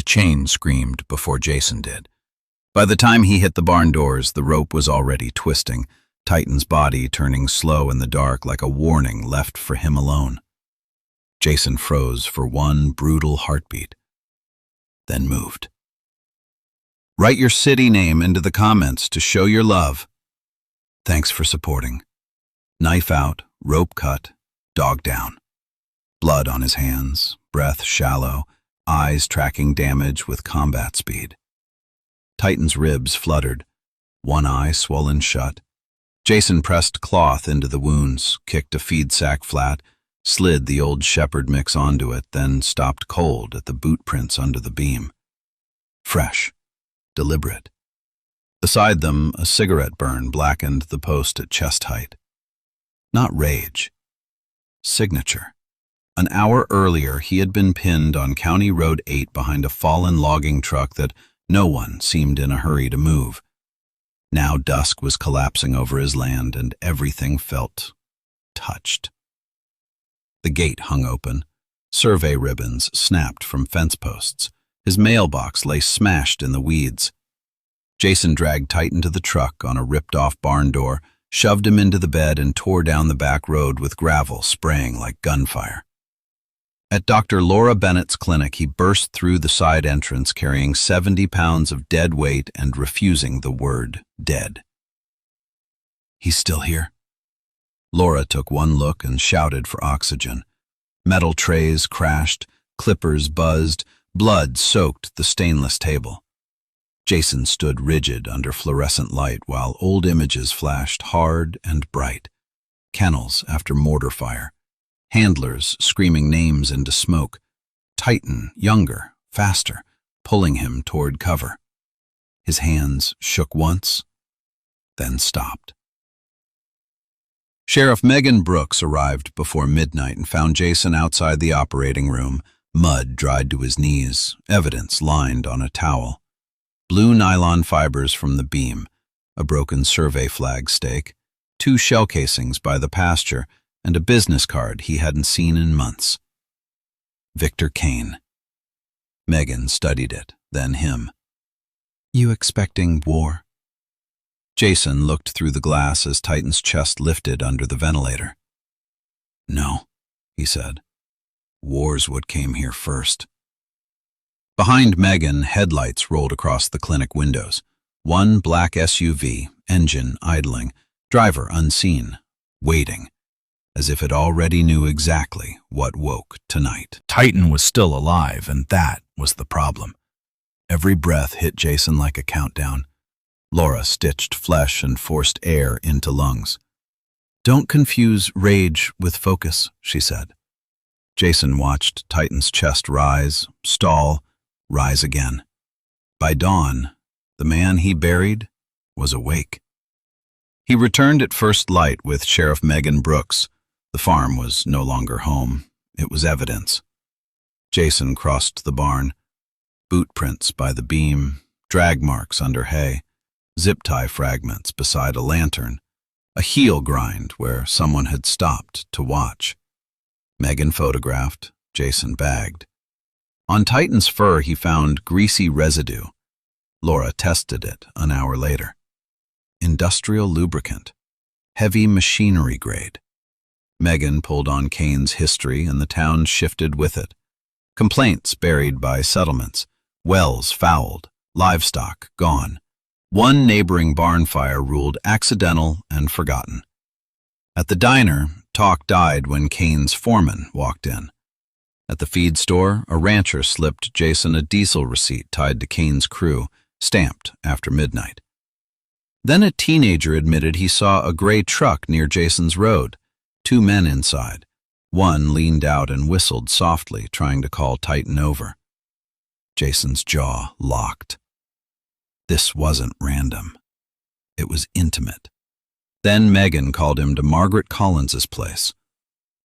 chain screamed before Jason did. By the time he hit the barn doors, the rope was already twisting, Titan's body turning slow in the dark like a warning left for him alone. Jason froze for one brutal heartbeat, then moved. Write your city name into the comments to show your love. Thanks for supporting. Knife out, rope cut, dog down. Blood on his hands, breath shallow, eyes tracking damage with combat speed. Titan's ribs fluttered, one eye swollen shut. Jason pressed cloth into the wounds, kicked a feed sack flat, slid the old shepherd mix onto it, then stopped cold at the boot prints under the beam. Fresh, deliberate. Beside them, a cigarette burn blackened the post at chest height. Not rage. Signature. An hour earlier, he had been pinned on County Road 8 behind a fallen logging truck that no one seemed in a hurry to move. Now dusk was collapsing over his land, and everything felt touched. The gate hung open. Survey ribbons snapped from fence posts. His mailbox lay smashed in the weeds. Jason dragged Titan to the truck on a ripped-off barn door, shoved him into the bed, and tore down the back road with gravel spraying like gunfire. At Dr. Laura Bennett's clinic, he burst through the side entrance carrying 70 pounds of dead weight and refusing the word dead. He's still here. Laura took one look and shouted for oxygen. Metal trays crashed, clippers buzzed, blood soaked the stainless table. Jason stood rigid under fluorescent light while old images flashed hard and bright. Kennels after mortar fire. Handlers screaming names into smoke. Titan, younger, faster, pulling him toward cover. His hands shook once, then stopped. Sheriff Megan Brooks arrived before midnight and found Jason outside the operating room, mud dried to his knees, evidence lined on a towel. Blue nylon fibers from the beam, a broken survey flag stake, 2 shell casings by the pasture, and a business card he hadn't seen in months. Victor Kane. Megan studied it, then him. You expecting war? Jason looked through the glass as Titan's chest lifted under the ventilator. No, he said. War's what came here first. Behind Megan, headlights rolled across the clinic windows. One black SUV, engine idling, driver unseen, waiting, as if it already knew exactly what woke tonight. Titan was still alive, and that was the problem. Every breath hit Jason like a countdown. Laura stitched flesh and forced air into lungs. Don't confuse rage with focus, she said. Jason watched Titan's chest rise, stall, rise again. By dawn, the man he buried was awake. He returned at first light with Sheriff Megan Brooks. The farm was no longer home. It was evidence. Jason crossed the barn. Boot prints by the beam, drag marks under hay, zip tie fragments beside a lantern, a heel grind where someone had stopped to watch. Megan photographed, Jason bagged. On Titan's fur he found greasy residue. Laura tested it an hour later. Industrial lubricant, heavy machinery grade. Megan pulled on Kane's history and the town shifted with it. Complaints buried by settlements, wells fouled, livestock gone. One neighboring barn fire ruled accidental and forgotten. At the diner, talk died when Kane's foreman walked in. At the feed store, a rancher slipped Jason a diesel receipt tied to Kane's crew, stamped after midnight. Then a teenager admitted he saw a gray truck near Jason's road, 2 men inside. One leaned out and whistled softly, trying to call Titan over. Jason's jaw locked. This wasn't random. It was intimate. Then Megan called him to Margaret Collins's place.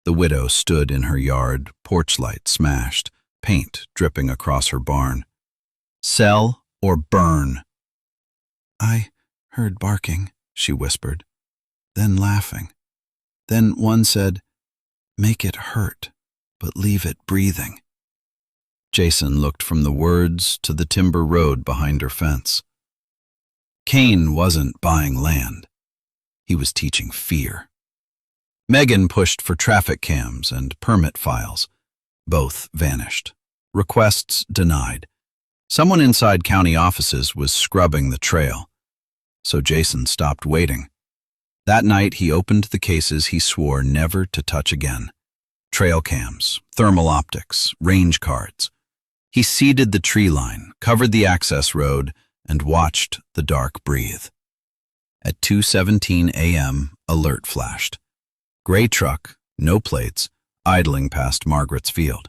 The widow stood in her yard, porch light smashed, paint dripping across her barn. Sell or burn? I heard barking, she whispered, then laughing. Then one said, make it hurt, but leave it breathing. Jason looked from the words to the timber road behind her fence. Kane wasn't buying land. He was teaching fear. Megan pushed for traffic cams and permit files. Both vanished. Requests denied. Someone inside county offices was scrubbing the trail. So Jason stopped waiting. That night he opened the cases he swore never to touch again. Trail cams, thermal optics, range cards. He seeded the tree line, covered the access road, and watched the dark breathe. At 2:17 a.m., alert flashed. Gray truck, no plates, idling past Margaret's field.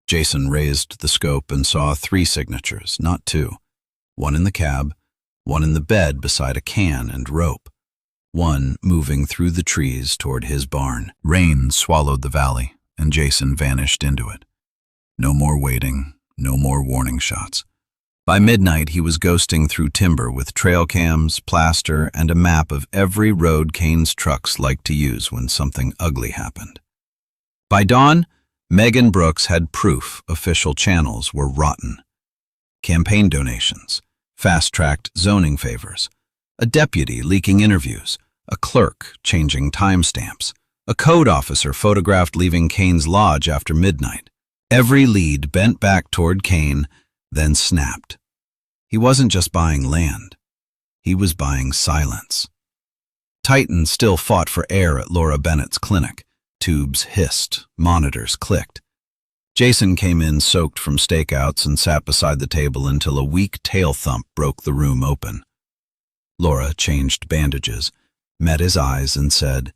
Jason raised the scope and saw 3 signatures, not 2. One in the cab, one in the bed beside a can and rope, one moving through the trees toward his barn. Rain swallowed the valley, and Jason vanished into it. No more waiting, no more warning shots. By midnight, he was ghosting through timber with trail cams, plaster, and a map of every road Kane's trucks liked to use when something ugly happened. By dawn, Megan Brooks had proof official channels were rotten. Campaign donations, fast-tracked zoning favors, a deputy leaking interviews, a clerk changing timestamps, a code officer photographed leaving Kane's lodge after midnight. Every lead bent back toward Kane, then snapped. He wasn't just buying land. He was buying silence. Titan still fought for air at Laura Bennett's clinic. Tubes hissed, monitors clicked. Jason came in soaked from stakeouts and sat beside the table until a weak tail thump broke the room open. Laura changed bandages, met his eyes, and said,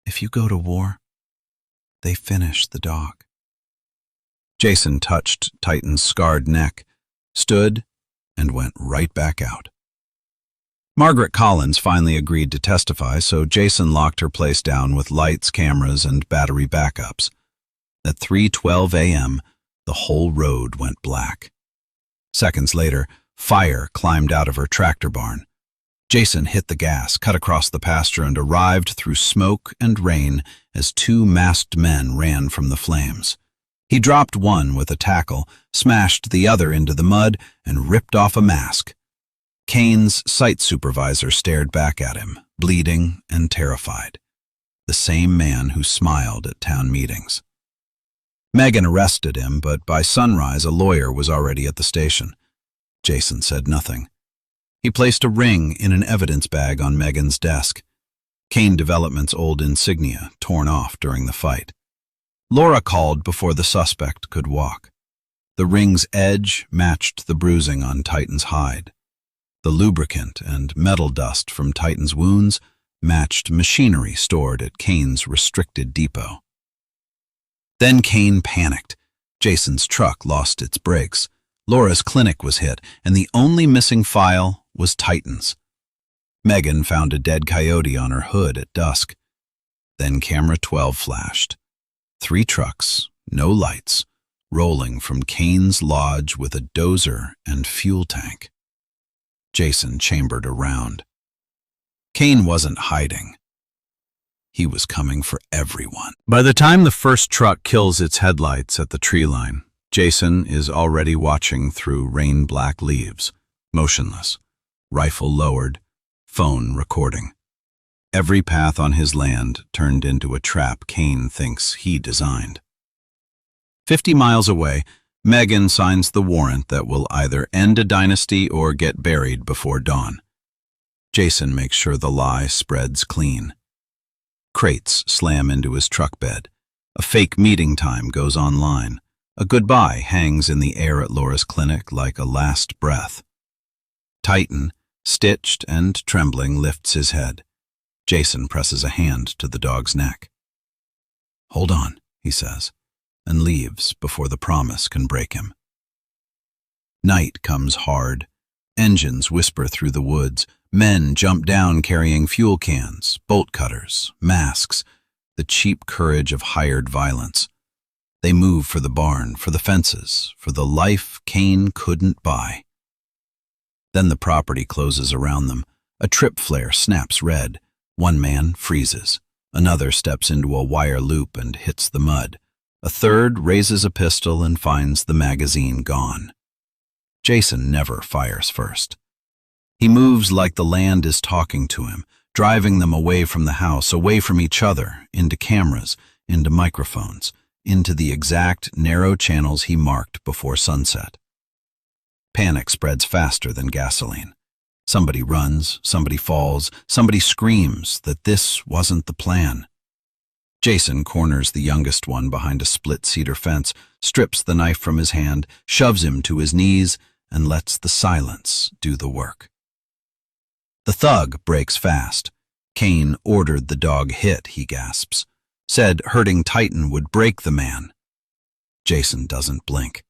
"If you go to war, they finish the dog." Jason touched Titan's scarred neck, stood, and went right back out. Margaret Collins finally agreed to testify, so Jason locked her place down with lights, cameras, and battery backups. At 3:12 a.m., the whole road went black. Seconds later, fire climbed out of her tractor barn. Jason hit the gas, cut across the pasture, and arrived through smoke and rain as 2 masked men ran from the flames. He dropped one with a tackle, smashed the other into the mud, and ripped off a mask. Kane's site supervisor stared back at him, bleeding and terrified. The same man who smiled at town meetings. Megan arrested him, but by sunrise a lawyer was already at the station. Jason said nothing. He placed a ring in an evidence bag on Megan's desk. Kane Development's old insignia, torn off during the fight. Laura called before the suspect could walk. The ring's edge matched the bruising on Titan's hide. The lubricant and metal dust from Titan's wounds matched machinery stored at Kane's restricted depot. Then Kane panicked. Jason's truck lost its brakes. Laura's clinic was hit, and the only missing file was Titan's. Megan found a dead coyote on her hood at dusk. Then camera 12 flashed. 3 trucks, no lights, rolling from Kane's lodge with a dozer and fuel tank. Jason chambered around. Kane wasn't hiding. He was coming for everyone. By the time the first truck kills its headlights at the tree line, Jason is already watching through rain-black leaves, motionless, rifle lowered, phone recording. Every path on his land turned into a trap Kane thinks he designed. 50 miles away, Megan signs the warrant that will either end a dynasty or get buried before dawn. Jason makes sure the lie spreads clean. Crates slam into his truck bed. A fake meeting time goes online. A goodbye hangs in the air at Laura's clinic like a last breath. Titan, stitched and trembling, lifts his head. Jason presses a hand to the dog's neck. "Hold on," he says, and leaves before the promise can break him. Night comes hard. Engines whisper through the woods. Men jump down carrying fuel cans, bolt cutters, masks, the cheap courage of hired violence. They move for the barn, for the fences, for the life Kane couldn't buy. Then the property closes around them. A trip flare snaps red. One man freezes. Another steps into a wire loop and hits the mud. A third raises a pistol and finds the magazine gone. Jason never fires first. He moves like the land is talking to him, driving them away from the house, away from each other, into cameras, into microphones, into the exact narrow channels he marked before sunset. Panic spreads faster than gasoline. Somebody runs, somebody falls, somebody screams that this wasn't the plan. Jason corners the youngest one behind a split cedar fence, strips the knife from his hand, shoves him to his knees, and lets the silence do the work. The thug breaks fast. Kane ordered the dog hit, he gasps. Said hurting Titan would break the man. Jason doesn't blink.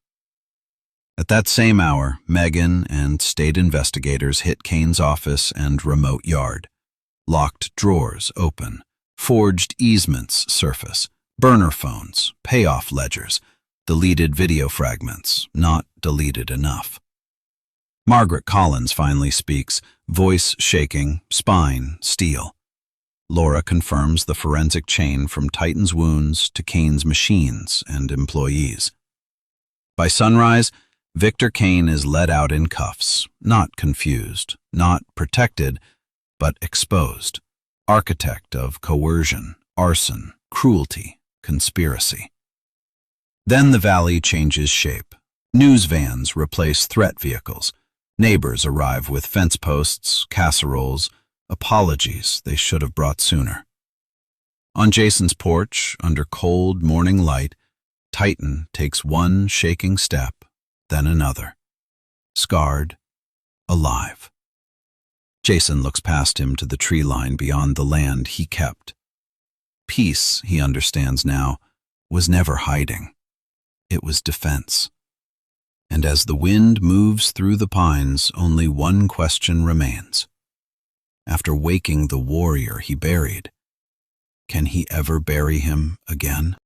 At that same hour, Megan and state investigators hit Kane's office and remote yard. Locked drawers open, forged easements surface, burner phones, payoff ledgers, deleted video fragments, not deleted enough. Margaret Collins finally speaks, voice shaking, spine steel. Laura confirms the forensic chain from Titan's wounds to Kane's machines and employees. By sunrise, Victor Kane is led out in cuffs, not confused, not protected, but exposed. Architect of coercion, arson, cruelty, conspiracy. Then the valley changes shape. News vans replace threat vehicles. Neighbors arrive with fence posts, casseroles, apologies they should have brought sooner. On Jason's porch, under cold morning light, Titan takes one shaking step, then another. Scarred, alive. Jason looks past him to the tree line beyond the land he kept. Peace, he understands now, was never hiding. It was defense. And as the wind moves through the pines, only one question remains. After waking the warrior he buried, can he ever bury him again?